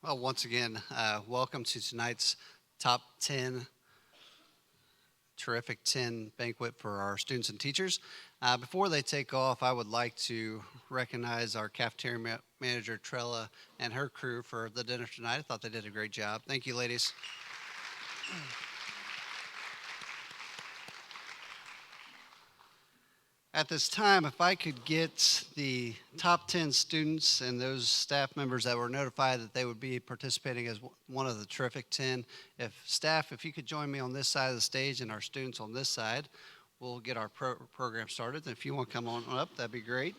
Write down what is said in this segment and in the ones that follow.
Well, once again, welcome to tonight's Top 10 Terrific 10 Banquet for our students and teachers. Before they take off, I would like to recognize our cafeteria manager, Trella, and her crew for the dinner tonight. I thought they did a great job. Thank you, ladies. At this time, if I could get the top 10 students and those staff members that were notified that they would be participating as one of the Terrific 10. If you could join me on this side of the stage and our students on this side, we'll get our program started. And if you want to come on up, that'd be great.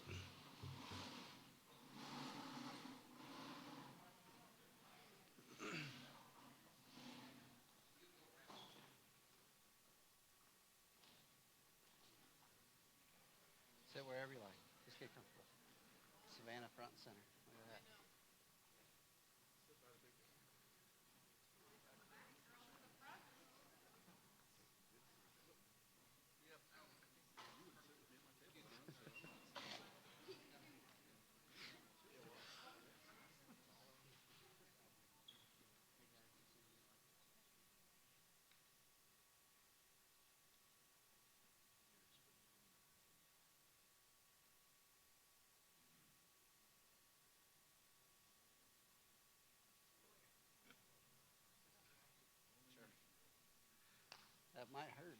Sit wherever you like. Just get comfortable. Savannah front and center. Look at that. That might hurt,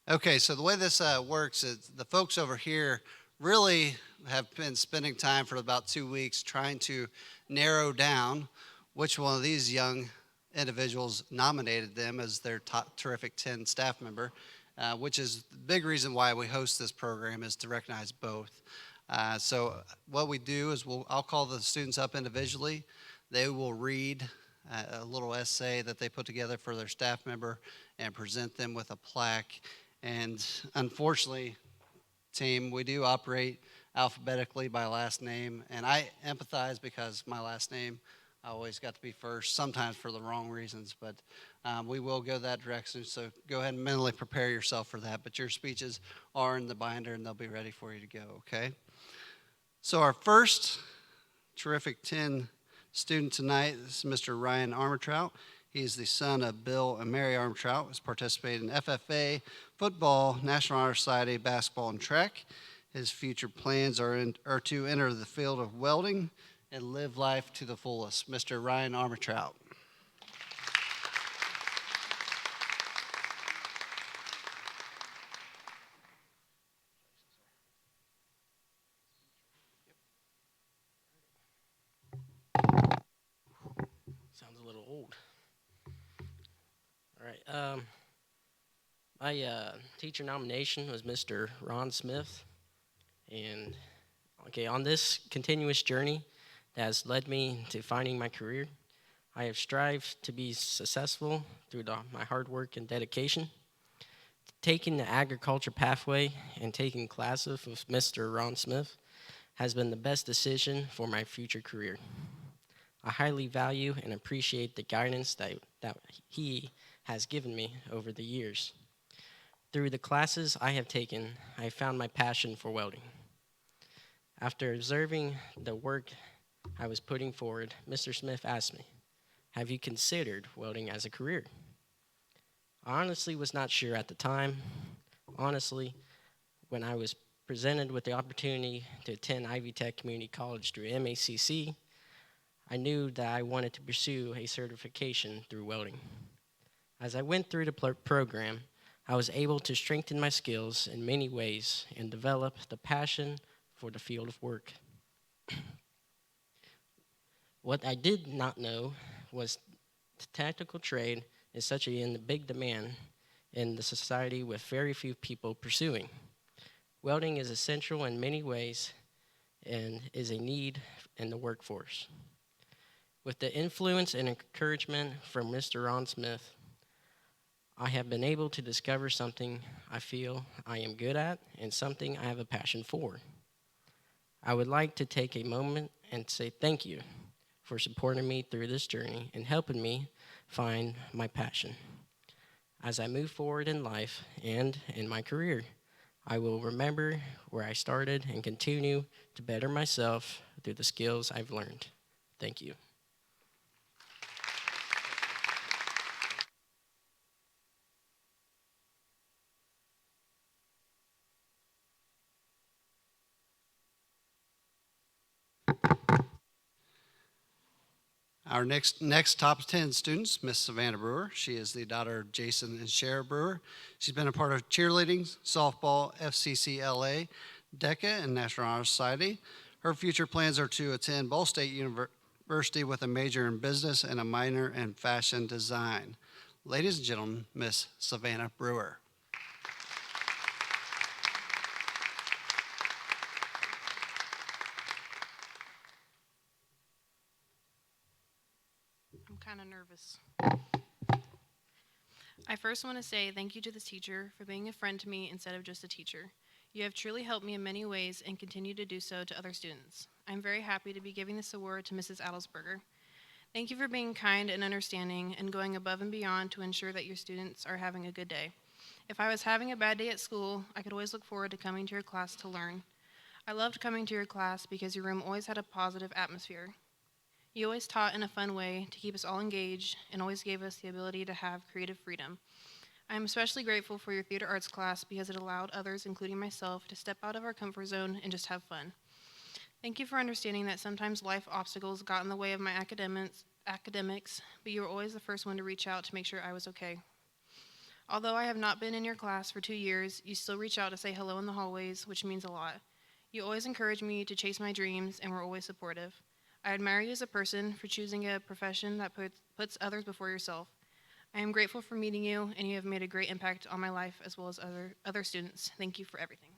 though. Okay, so the way this works is the folks over here really have been spending time for about 2 weeks trying to narrow down which one of these young individuals nominated them as their top Terrific 10 staff member, which is the big reason why we host this program is to recognize both. So what we do is I'll call the students up individually. They will read a little essay that they put together for their staff member and present them with a plaque. And unfortunately, team, we do operate alphabetically by last name. And I empathize because my last name, I always got to be first, sometimes for the wrong reasons. But we will go that direction. So go ahead and mentally prepare yourself for that. But your speeches are in the binder and they'll be ready for you to go, okay? So our first Terrific 10 student tonight is Mr. Ryan Armatrout. He is the son of Bill and Mary Armatrout. He's participated in FFA, football, National Honor Society, basketball, and track. His future plans are to enter the field of welding and live life to the fullest. Mr. Ryan Armatrout. Sounds a little old. All right. My teacher nomination was Mr. Ron Smith. And, on this continuous journey that has led me to finding my career, I have strived to be successful through my hard work and dedication. Taking the agriculture pathway and taking classes with Mr. Ron Smith has been the best decision for my future career. I highly value and appreciate the guidance that he has given me over the years. Through the classes I have taken, I found my passion for welding. After observing the work I was putting forward, Mr. Smith asked me, "Have you considered welding as a career?" I honestly was not sure at the time. Honestly, when I was presented with the opportunity to attend Ivy Tech Community College through MACC, I knew that I wanted to pursue a certification through welding. As I went through the program, I was able to strengthen my skills in many ways and develop the passion for the field of work. What I did not know was the tactical trade is such in big demand in the society with very few people pursuing. Welding is essential in many ways and is a need in the workforce. With the influence and encouragement from Mr. Ron Smith, I have been able to discover something I feel I am good at and something I have a passion for. I would like to take a moment and say thank you for supporting me through this journey and helping me find my passion. As I move forward in life and in my career, I will remember where I started and continue to better myself through the skills I've learned. Thank you. Our next top 10 students, Miss Savannah Brewer. She is the daughter of Jason and Cher Brewer. She's been a part of cheerleading, softball, FCCLA, DECA, and National Honor Society. Her future plans are to attend Ball State University with a major in business and a minor in fashion design. Ladies and gentlemen, Miss Savannah Brewer. I'm kind of nervous. I first want to say thank you to this teacher for being a friend to me instead of just a teacher. You have truly helped me in many ways and continue to do so to other students. I'm very happy to be giving this award to Mrs. Adelsberger. Thank you for being kind and understanding and going above and beyond to ensure that your students are having a good day. If I was having a bad day at school, I could always look forward to coming to your class to learn. I loved coming to your class because your room always had a positive atmosphere. You always taught in a fun way to keep us all engaged and always gave us the ability to have creative freedom. I am especially grateful for your theater arts class because it allowed others, including myself, to step out of our comfort zone and just have fun. Thank you for understanding that sometimes life obstacles got in the way of my academics, but you were always the first one to reach out to make sure I was okay. Although I have not been in your class for 2 years, you still reach out to say hello in the hallways, which means a lot. You always encourage me to chase my dreams and were always supportive. I admire you as a person for choosing a profession that puts others before yourself. I am grateful for meeting you, and you have made a great impact on my life as well as other students. Thank you for everything.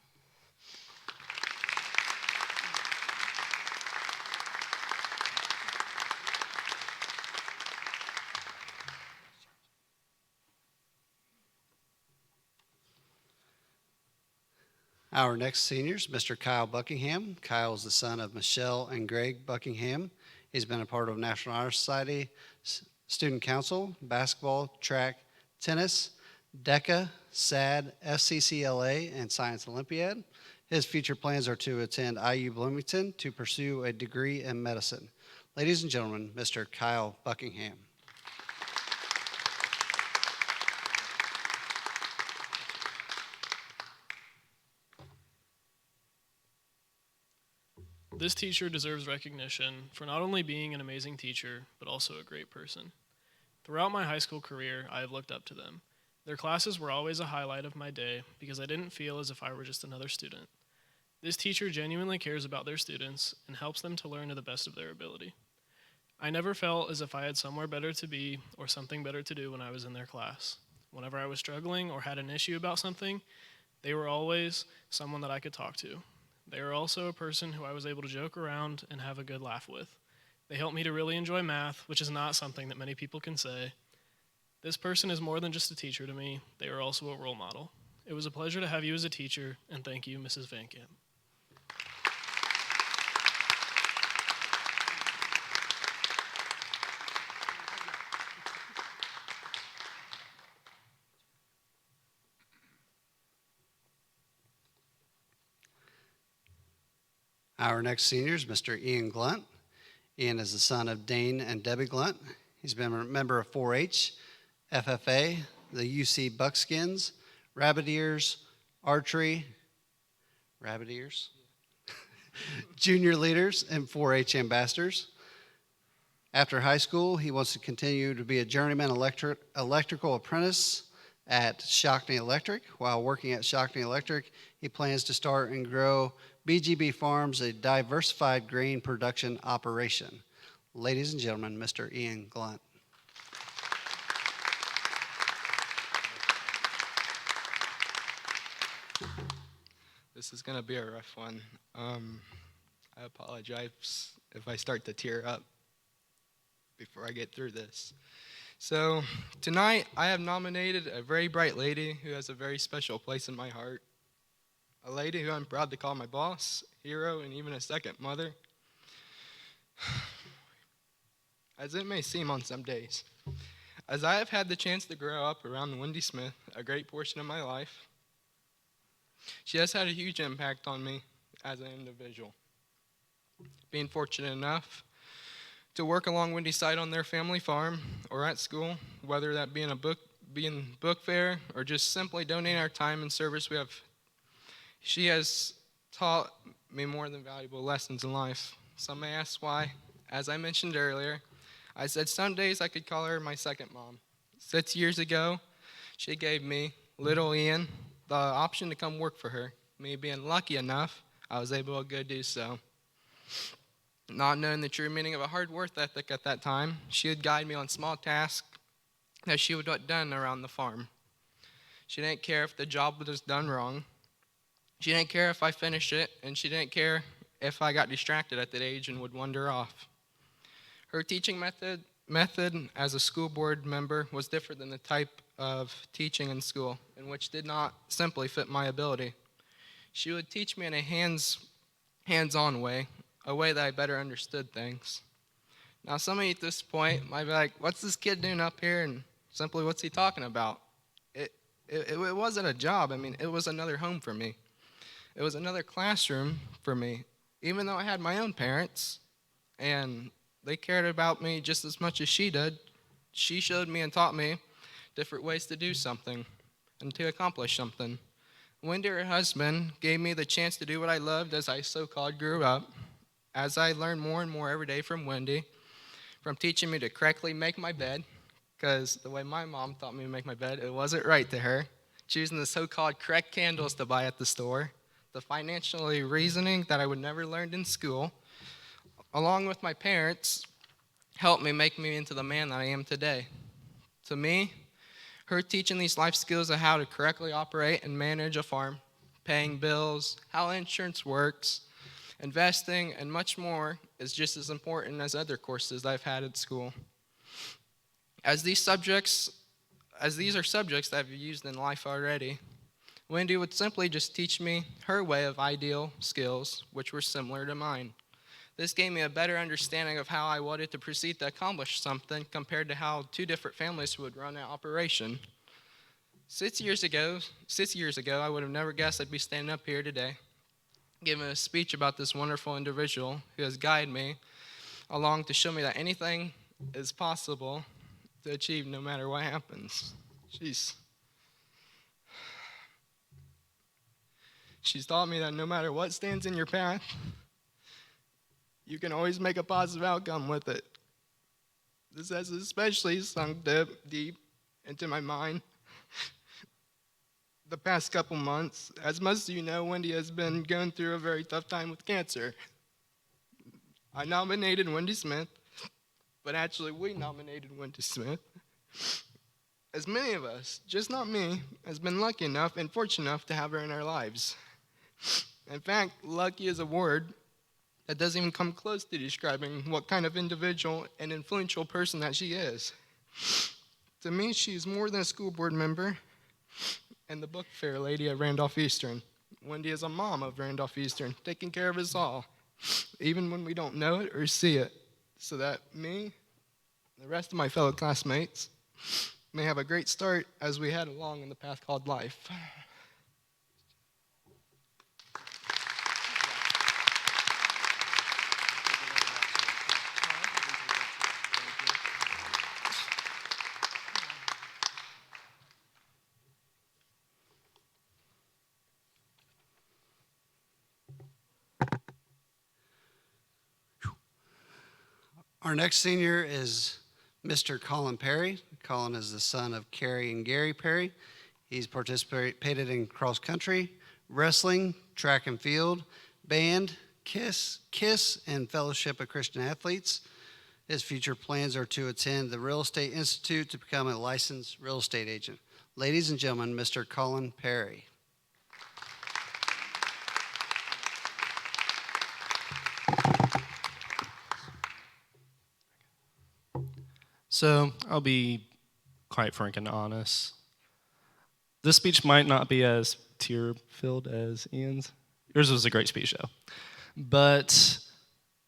Our next seniors, Mr. Kyle Buckingham. Kyle is the son of Michelle and Greg Buckingham. He's been a part of National Honor Society, Student Council, basketball, track, tennis, DECA, SAD, FCCLA, and Science Olympiad. His future plans are to attend IU Bloomington to pursue a degree in medicine. Ladies and gentlemen, Mr. Kyle Buckingham. This teacher deserves recognition for not only being an amazing teacher, but also a great person. Throughout my high school career, I have looked up to them. Their classes were always a highlight of my day because I didn't feel as if I were just another student. This teacher genuinely cares about their students and helps them to learn to the best of their ability. I never felt as if I had somewhere better to be or something better to do when I was in their class. Whenever I was struggling or had an issue about something, they were always someone that I could talk to. They are also a person who I was able to joke around and have a good laugh with. They helped me to really enjoy math, which is not something that many people can say. This person is more than just a teacher to me. They are also a role model. It was a pleasure to have you as a teacher, and thank you, Mrs. Van Camp. Our next senior is Mr. Ian Glunt. Ian is the son of Dane and Debbie Glunt. He's been a member of 4-H, FFA, the UC Buckskins, Rabbit Ears, Archery, Rabbit Ears, Junior Leaders, and 4-H Ambassadors. After high school, he wants to continue to be a journeyman electrical apprentice at Shockney Electric. While working at Shockney Electric, he plans to start and grow BGB Farms, a diversified grain production operation. Ladies and gentlemen, Mr. Ian Glunt. This is going to be a rough one. I apologize if I start to tear up before I get through this. So tonight I have nominated a very bright lady who has a very special place in my heart. A lady who I'm proud to call my boss, hero, and even a second mother. As it may seem on some days. As I have had the chance to grow up around Wendy Smith a great portion of my life, She has had a huge impact on me as an individual. Being fortunate enough to work along Wendy's side on their family farm or at school, whether that be in book fair or just simply donating our time and service she has taught me more than valuable lessons in life. Some may ask why. As I mentioned earlier, I said some days I could call her my second mom. 6 years ago, she gave me, little Ian, the option to come work for her. Me being lucky enough, I was able to go do so. Not knowing the true meaning of a hard work ethic at that time, she would guide me on small tasks that she would get done around the farm. She didn't care if the job was done wrong. She didn't care if I finished it, and she didn't care if I got distracted at that age and would wander off. Her teaching method as a school board member was different than the type of teaching in school, and which did not simply fit my ability. She would teach me in a hands-on way, a way that I better understood things. Now, some of you at this point might be like, what's this kid doing up here, and simply what's he talking about? It wasn't a job. It was another home for me. It was another classroom for me. Even though I had my own parents, and they cared about me just as much as she did, she showed me and taught me different ways to do something and to accomplish something. Wendy, her husband, gave me the chance to do what I loved as I so-called grew up. As I learned more and more every day from Wendy, from teaching me to correctly make my bed, because the way my mom taught me to make my bed, it wasn't right to her, choosing the so-called correct candles to buy at the store, the financially reasoning that I would never learned in school, along with my parents, helped me make me into the man that I am today. To me, her teaching these life skills of how to correctly operate and manage a farm, paying bills, how insurance works, investing, and much more is just as important as other courses I've had at school. As these are subjects that I've used in life already, Wendy would simply just teach me her way of ideal skills, which were similar to mine. This gave me a better understanding of how I wanted to proceed to accomplish something compared to how two different families would run an operation. 6 years ago, I would have never guessed I'd be standing up here today, giving a speech about this wonderful individual who has guided me along to show me that anything is possible to achieve no matter what happens. She's taught me that no matter what stands in your path, you can always make a positive outcome with it. This has especially sunk deep into my mind the past couple months. As most of you know, Wendy has been going through a very tough time with cancer. I nominated Wendy Smith, but actually we nominated Wendy Smith. As many of us, just not me, has been lucky enough and fortunate enough to have her in our lives. In fact, lucky is a word that doesn't even come close to describing what kind of individual and influential person that she is. To me, she is more than a school board member and the book fair lady at Randolph Eastern. Wendy is a mom of Randolph Eastern, taking care of us all, even when we don't know it or see it, so that me and the rest of my fellow classmates may have a great start as we head along in the path called life. Our next senior is Mr. Colin Perry. Colin is the son of Carrie and Gary Perry. He's participated in cross country, wrestling, track and field, band, K.I.S.S, and Fellowship of Christian Athletes. His future plans are to attend the Real Estate Institute to become a licensed real estate agent. Ladies and gentlemen, Mr. Colin Perry. So I'll be quite frank and honest. This speech might not be as tear-filled as Ian's. Yours was a great speech, though. But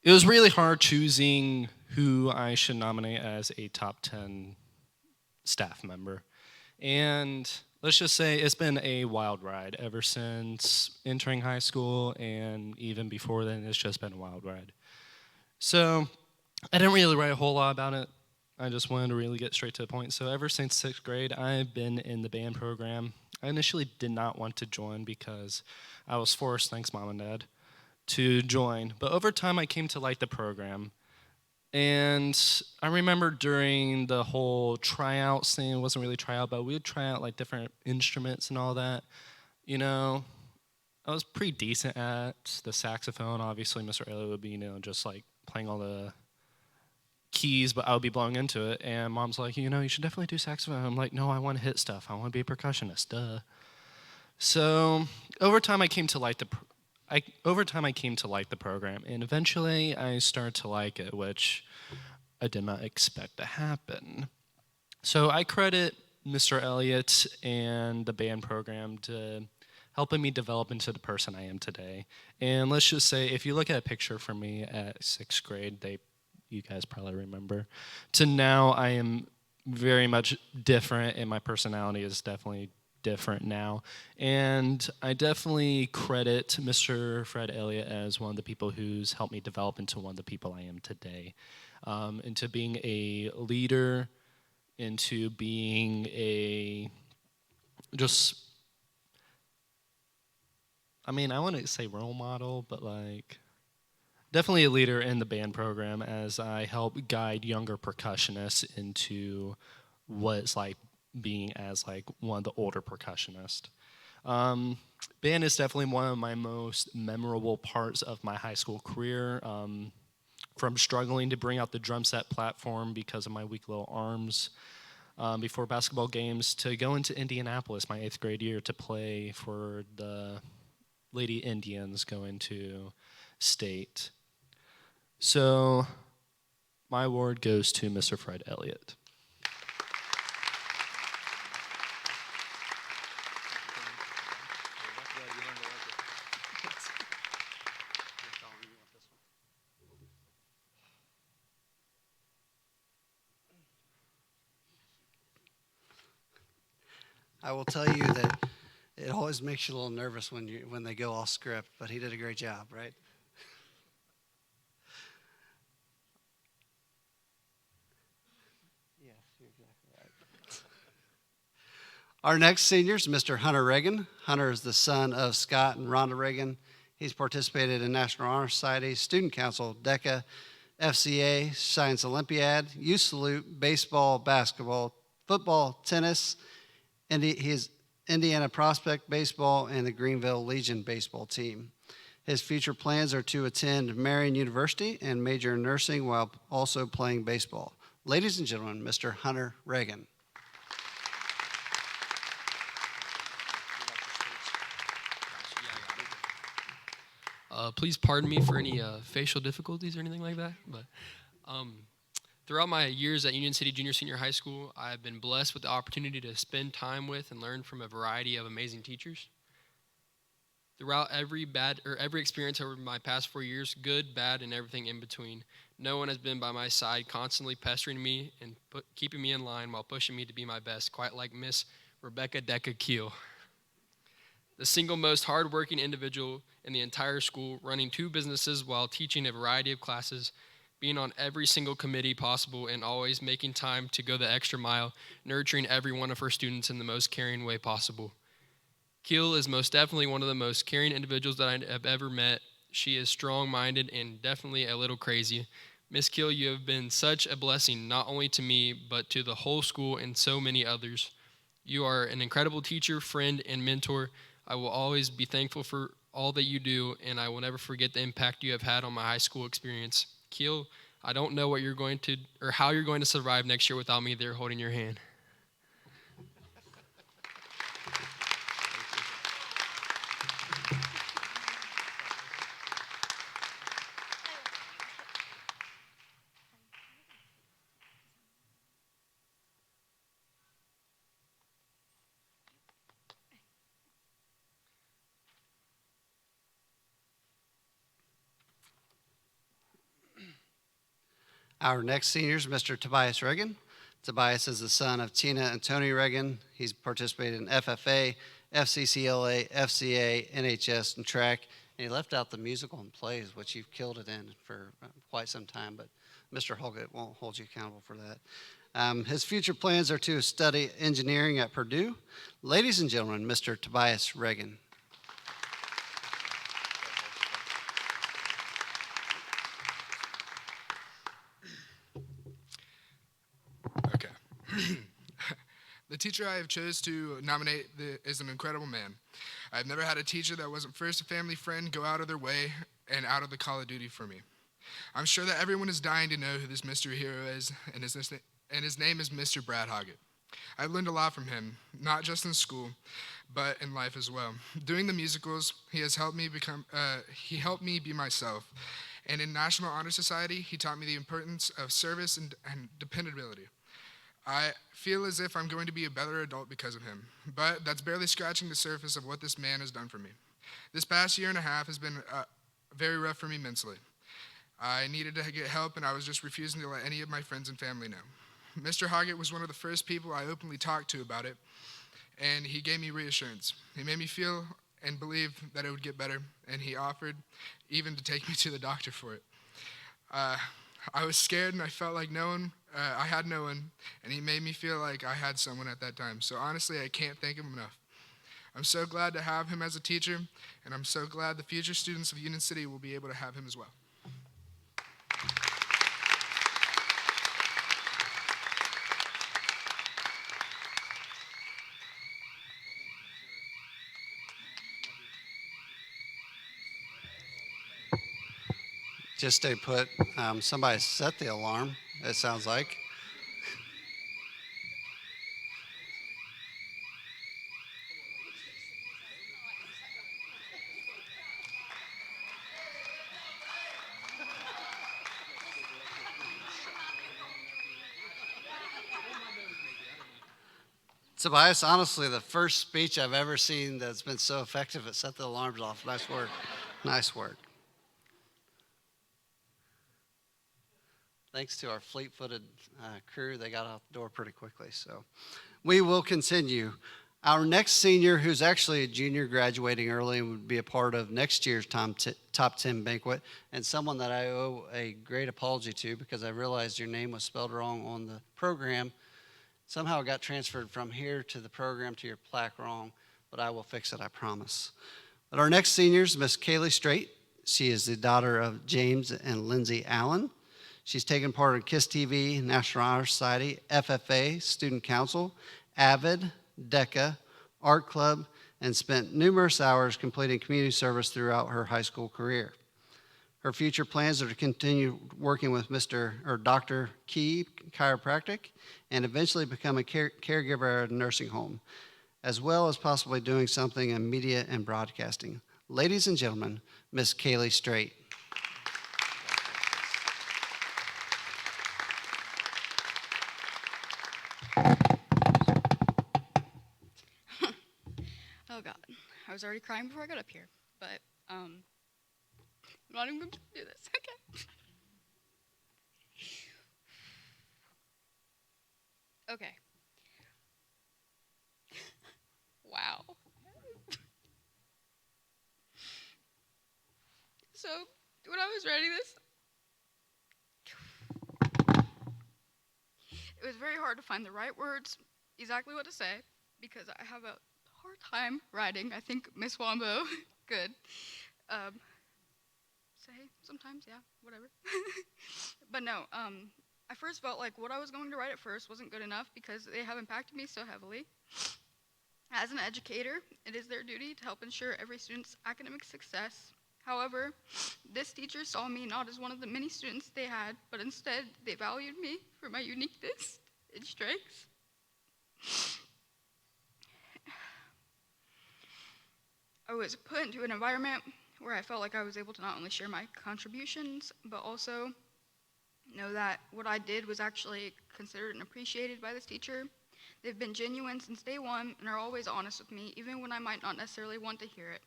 it was really hard choosing who I should nominate as a top 10 staff member. And let's just say it's been a wild ride ever since entering high school, and even before then, it's just been a wild ride. So I didn't really write a whole lot about it. I just wanted to really get straight to the point. So ever since 6th grade, I've been in the band program. I initially did not want to join because I was forced, thanks Mom and Dad, to join. But over time, I came to like the program. And I remember during the whole tryouts thing, it wasn't really tryout, but we would try out like different instruments and all that. You know, I was pretty decent at the saxophone. Obviously, Mr. Elliott would be, just like playing all the keys, but I would be blowing into it. And Mom's like, you should definitely do saxophone. I'm like, no, I want to hit stuff. I want to be a percussionist. Duh. So over time, I came to like the program, and eventually I started to like it, which I did not expect to happen. So I credit Mr. Elliott and the band program to helping me develop into the person I am today. And let's just say, if you look at a picture from me at 6th grade, you guys probably remember, to now I am very much different, and my personality is definitely different now. And I definitely credit Mr. Fred Elliott as one of the people who's helped me develop into one of the people I am today, into being a leader, into being I wouldn't say role model, but like definitely a leader in the band program, as I help guide younger percussionists into what it's like being as like one of the older percussionists. Band is definitely one of my most memorable parts of my high school career. From struggling to bring out the drum set platform because of my weak little arms before basketball games, to going to Indianapolis my 8th grade year to play for the Lady Indians going to state. So my award goes to Mr. Fred Elliott. I will tell you that it always makes you a little nervous when they go off script, but he did a great job, right? Yes, you're exactly right. Our next senior is Mr. Hunter Reagan. Hunter is the son of Scott and Rhonda Reagan. He's participated in National Honor Society, Student Council, DECA, FCA, Science Olympiad, Youth Salute, baseball, basketball, football, tennis. He's Indiana Prospect Baseball and the Greenville Legion baseball team. His future plans are to attend Marion University and major in nursing while also playing baseball. Ladies and gentlemen, Mr. Hunter Reagan. Please pardon me for any facial difficulties or anything like that. But throughout my years at Union City Junior Senior High School, I've been blessed with the opportunity to spend time with and learn from a variety of amazing teachers. Throughout every experience over my past 4 years, good, bad, and everything in between, no one has been by my side, constantly pestering me and keeping me in line while pushing me to be my best, quite like Miss Rebecca Decca Keel, the single most hardworking individual in the entire school, running 2 businesses while teaching a variety of classes, being on every single committee possible, and always making time to go the extra mile, nurturing every one of her students in the most caring way possible. Keel is most definitely one of the most caring individuals that I have ever met. She is strong-minded and definitely a little crazy. Miss Keel, you have been such a blessing, not only to me, but to the whole school and so many others. You are an incredible teacher, friend, and mentor. I will always be thankful for all that you do, and I will never forget the impact you have had on my high school experience. Keel, I don't know what you're going to, or how you're going to survive next year without me there holding your hand. Our next senior is Mr. Tobias Reagan. Tobias is the son of Tina and Tony Reagan. He's participated in FFA, FCCLA, FCA, NHS, and track. And he left out the musical and plays, which you've killed it in for quite some time, but Mr. Hoggitt won't hold you accountable for that. His future plans are to study engineering at Purdue. Ladies and gentlemen, Mr. Tobias Reagan. Okay. The teacher I have chose to nominate is an incredible man. I've never had a teacher that wasn't first a family friend, go out of their way, and out of the call of duty for me. I'm sure that everyone is dying to know who this mystery hero is, and his name is Mr. Brad Hoggitt. I've learned a lot from him, not just in school, but in life as well. Doing the musicals, he helped me be myself. And in National Honor Society, he taught me the importance of service and dependability. I feel as if I'm going to be a better adult because of him, but that's barely scratching the surface of what this man has done for me. This past year and a half has been very rough for me mentally. I needed to get help, and I was just refusing to let any of my friends and family know. Mr. Hoggitt was one of the first people I openly talked to about it, and he gave me reassurance. He made me feel and believe that it would get better, and he offered even to take me to the doctor for it. I was scared, and I felt like I had no one, and he made me feel like I had someone at that time. So honestly, I can't thank him enough. I'm so glad to have him as a teacher, and I'm so glad the future students of Union City will be able to have him as well. Just stay put. Somebody set the alarm, it sounds like. Tobias, honestly, the first speech I've ever seen that's been so effective at set the alarms off. Nice work. Nice work. Thanks to our fleet-footed crew, they got out the door pretty quickly. So we will continue. Our next senior, who's actually a junior graduating early and would be a part of next year's Top 10 Banquet, and someone that I owe a great apology to because I realized your name was spelled wrong on the program. Somehow it got transferred from here to the program to your plaque wrong, but I will fix it, I promise. But our next senior is Miss Kaylee Straight. She is the daughter of James and Lindsay Allen. She's taken part in KISS TV, National Honor Society, FFA, Student Council, AVID, DECA, Art Club, and spent numerous hours completing community service throughout her high school career. Her future plans are to continue working with Dr. Key Chiropractic and eventually become a caregiver at a nursing home, as well as possibly doing something in media and broadcasting. Ladies and gentlemen, Miss Kaylee Straight. Oh God, I was already crying before I got up here, but I'm not even going to do this. Okay. Wow. So when I was writing this, it was very hard to find the right words, exactly what to say, because I have a hard time writing. I think Miss Wombo could say sometimes, yeah, whatever. But no, I first felt like what I was going to write at first wasn't good enough because they have impacted me so heavily. As an educator, it is their duty to help ensure every student's academic success. However, this teacher saw me not as one of the many students they had, but instead they valued me for my uniqueness and strengths. I was put into an environment where I felt like I was able to not only share my contributions, but also know that what I did was actually considered and appreciated by this teacher. They've been genuine since day one and are always honest with me, even when I might not necessarily want to hear it.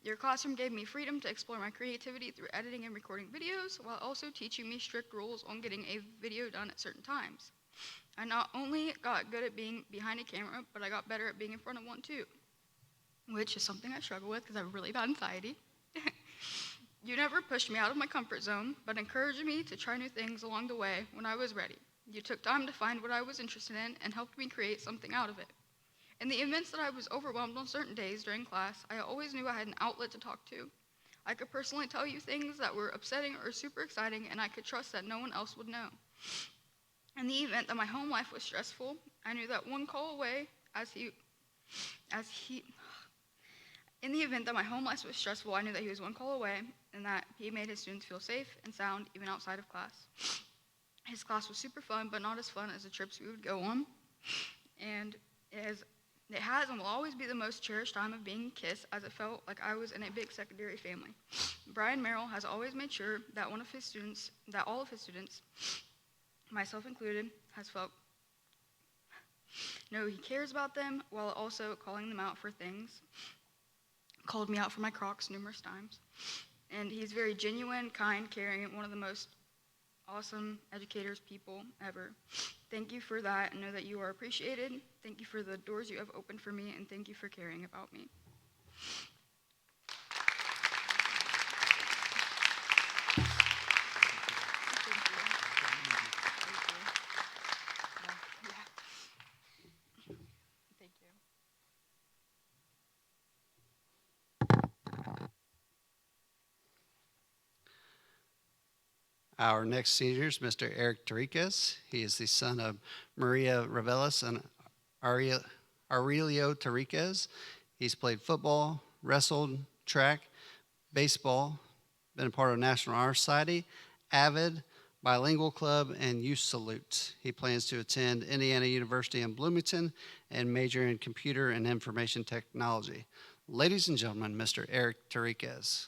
Your classroom gave me freedom to explore my creativity through editing and recording videos, while also teaching me strict rules on getting a video done at certain times. I not only got good at being behind a camera, but I got better at being in front of one too, which is something I struggle with because I have really bad anxiety. You never pushed me out of my comfort zone, but encouraged me to try new things along the way when I was ready. You took time to find what I was interested in and helped me create something out of it. In the events that I was overwhelmed on certain days during class, I always knew I had an outlet to talk to. I could personally tell you things that were upsetting or super exciting, and I could trust that no one else would know. In the event that my home life was stressful, I knew that one call away, in the event that my home life was stressful, I knew that he was one call away, and that he made his students feel safe and sound even outside of class. His class was super fun, but not as fun as the trips we would go on. And it has and will always be the most cherished time of being K.I.S S, as it felt like I was in a big secondary family. Brian Merrill has always made sure that all of his students, myself included, know he cares about them, while also calling them out for things. Called me out for my Crocs numerous times. And he's very genuine, kind, caring, and one of the most awesome educators people ever. Thank you for that, and know that you are appreciated. Thank you for the doors you have opened for me, and thank you for caring about me. Our next senior is Mr. Eric Doriquez. He is the son of Maria Reveles and Aurelio Doriquez. He's played football, wrestled, track, baseball, been a part of National Honor Society, Avid, Bilingual Club, and Youth Salute. He plans to attend Indiana University in Bloomington and major in computer and information technology. Ladies and gentlemen, Mr. Eric Doriquez.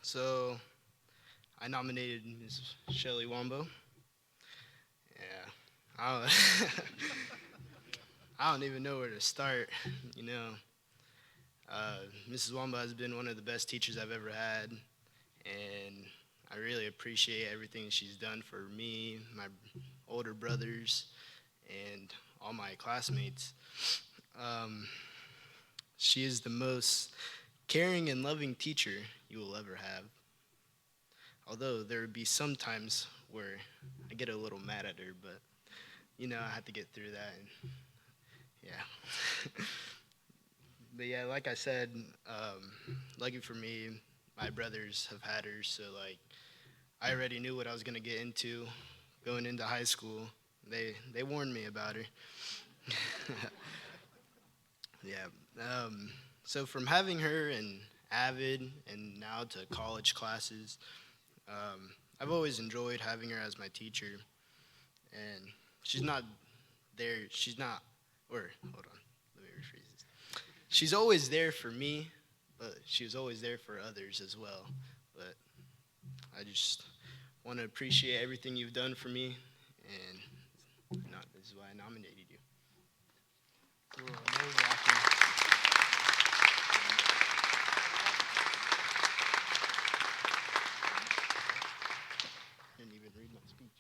So I nominated Ms. Shelley Wombo. Yeah, I don't even know where to start, you know. Mrs. Wombo has been one of the best teachers I've ever had, and I really appreciate everything she's done for me, my older brothers, and all my classmates. She is the most caring and loving teacher you will ever have. Although there would be some times where I get a little mad at her, but you know, I have to get through that. And yeah. But yeah, like I said, lucky for me, my brothers have had her, so like I already knew what I was gonna get into going into high school. They warned me about her. Yeah. So from having her in Avid and now to college classes, I've always enjoyed having her as my teacher. And she's not there, hold on, let me rephrase this. She's always there for me, but she was always there for others as well. But I just want to appreciate everything you've done for me, and this is why I nominated you. Cool. Didn't even read my speech.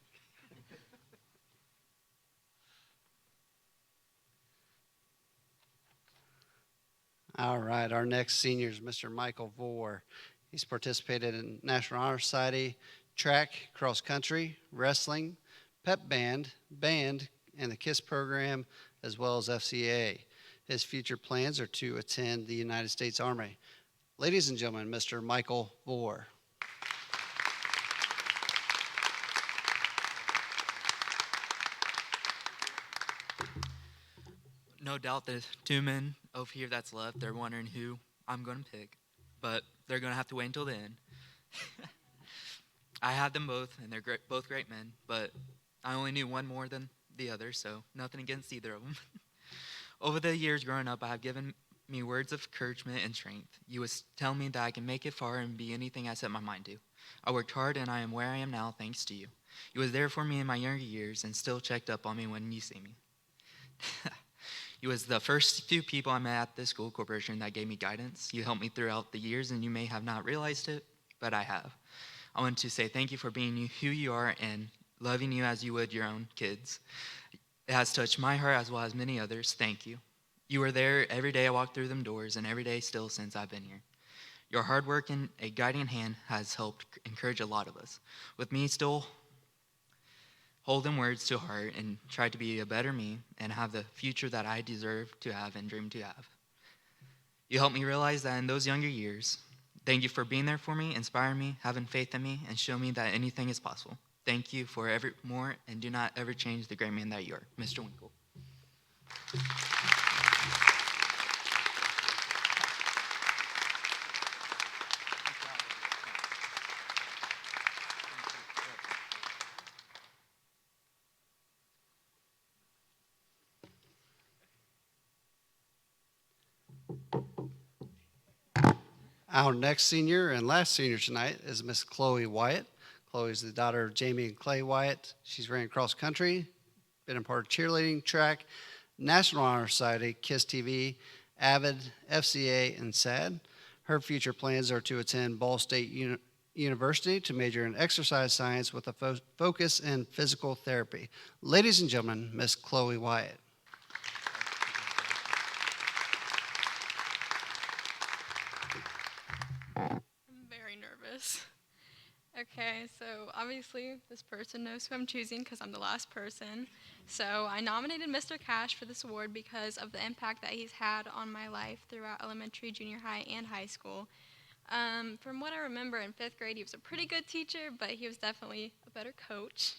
All right, our next senior is Mr. Michael Vore. He's participated in National Honor Society, track, cross country, wrestling, pep band, and the K.I.S S program, as well as FCA. His future plans are to attend the United States Army. Ladies and gentlemen, Mr. Michael Vore. No doubt the two men over here that's left, they're wondering who I'm going to pick, but they're going to have to wait until the end. I had them both, and they're both great men, but I only knew one more than the other, so nothing against either of them. Over the years growing up, I have given me words of encouragement and strength. You would tell me that I can make it far and be anything I set my mind to. I worked hard, and I am where I am now thanks to you. You was there for me in my younger years and still checked up on me when you see me. You was the first few people I met at this school corporation that gave me guidance. You helped me throughout the years, and you may have not realized it, but I have. I want to say thank you for being who you are and loving you as you would your own kids. It has touched my heart as well as many others. Thank you. You were there every day I walked through them doors, and every day still since I've been here. Your hard work and a guiding hand has helped encourage a lot of us. With me still holding words to heart and try to be a better me and have the future that I deserve to have and dream to have. You helped me realize that in those younger years. Thank you for being there for me, inspiring me, having faith in me, and showing me that anything is possible. Thank you for ever more, and do not ever change the great man that you are, Mr. Winkle. Our next senior and last senior tonight is Miss Chloe Wyatt. Chloe is the daughter of Jamie and Clay Wyatt. She's ran cross country, been a part of cheerleading, track, National Honor Society, KISS TV, AVID, FCA, and SAD. Her future plans are to attend Ball State University to major in exercise science with a focus in physical therapy. Ladies and gentlemen, Miss Chloe Wyatt. I'm very nervous. Okay, so obviously this person knows who I'm choosing because I'm the last person. So I nominated Mr. K.I.S.S for this award because of the impact that he's had on my life throughout elementary, junior high, and high school. From what I remember in 5th grade, he was a pretty good teacher, but he was definitely a better coach.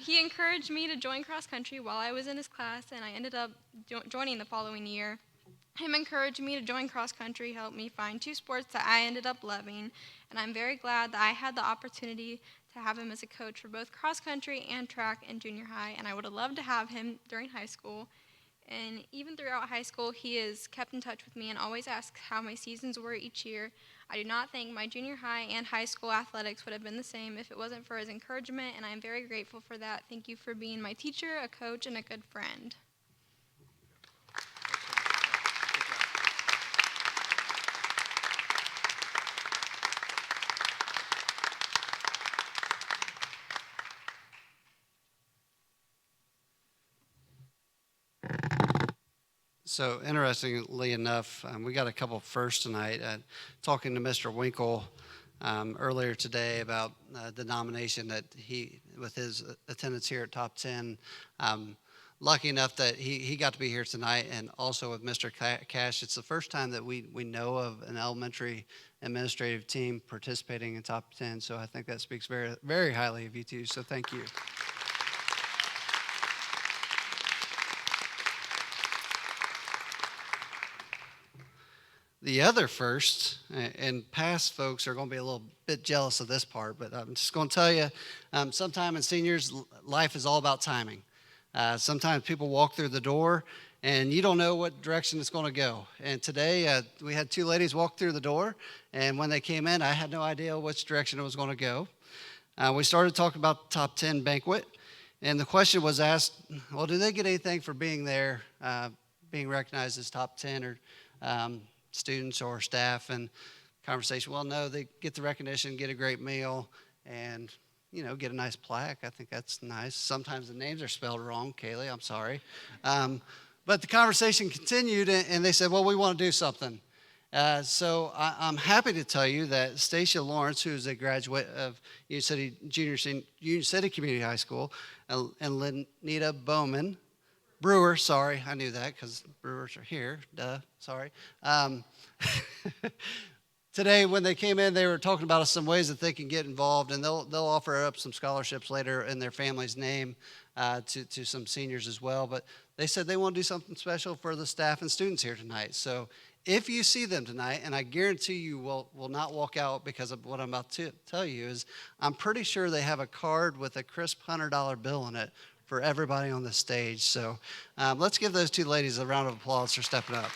He encouraged me to join cross country while I was in his class, and I ended up joining the following year. Him encouraging me to join cross country helped me find 2 sports that I ended up loving, and I'm very glad that I had the opportunity to have him as a coach for both cross country and track in junior high, and I would have loved to have him during high school. And even throughout high school, he has kept in touch with me and always asks how my seasons were each year. I do not think my junior high and high school athletics would have been the same if it wasn't for his encouragement, and I'm very grateful for that. Thank you for being my teacher, a coach, and a good friend. So interestingly enough, we got a couple firsts tonight. Talking to Mr. Winkle earlier today about the nomination that he, with his attendance here at Top 10, lucky enough that he got to be here tonight, and also with Mr. K.I.S.S. It's the first time that we know of an elementary administrative team participating in Top 10, so I think that speaks very, very highly of you two, so thank you. The other first, and past folks are going to be a little bit jealous of this part, but I'm just going to tell you, sometime in seniors, life is all about timing. Sometimes people walk through the door, and you don't know what direction it's going to go. And today, we had 2 ladies walk through the door, and when they came in, I had no idea which direction it was going to go. We started talking about the Top 10 Banquet, and the question was asked, well, do they get anything for being there, being recognized as Top 10 or students or staff? And conversation, well, no, they get the recognition, get a great meal, and get a nice plaque. I think that's nice. Sometimes the names are spelled wrong. Kaylee, I'm sorry. But the conversation continued, and they said, well, we want to do something. So I'm happy to tell you that Stacia Lawrence, who is a graduate of Union City Community High School, and Lenita Bowman, Brewer, sorry, I knew that because Brewers are here, sorry. Today, when they came in, they were talking about some ways that they can get involved, and they'll offer up some scholarships later in their family's name to some seniors as well. But they said they want to do something special for the staff and students here tonight. So if you see them tonight, and I guarantee you will not walk out because of what I'm about to tell you, is I'm pretty sure they have a card with a crisp $100 bill in it for everybody on the stage. So let's give those 2 ladies a round of applause for stepping up.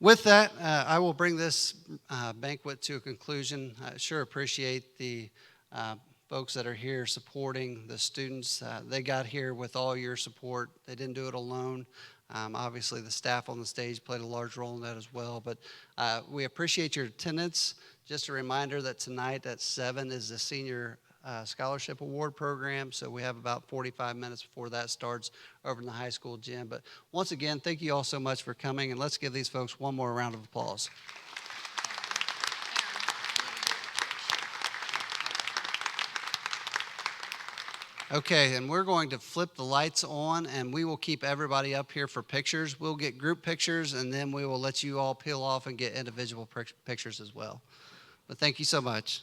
With that, I will bring this banquet to a conclusion. I sure appreciate the folks that are here supporting the students. They got here with all your support. They didn't do it alone. Obviously, the staff on the stage played a large role in that as well. But we appreciate your attendance. Just a reminder that tonight at 7 is the Senior Scholarship Award Program. So we have about 45 minutes before that starts over in the high school gym. But once again, thank you all so much for coming. And let's give these folks one more round of applause. Okay, and we're going to flip the lights on, and we will keep everybody up here for pictures. We'll get group pictures, and then we will let you all peel off and get individual pictures as well. But thank you so much.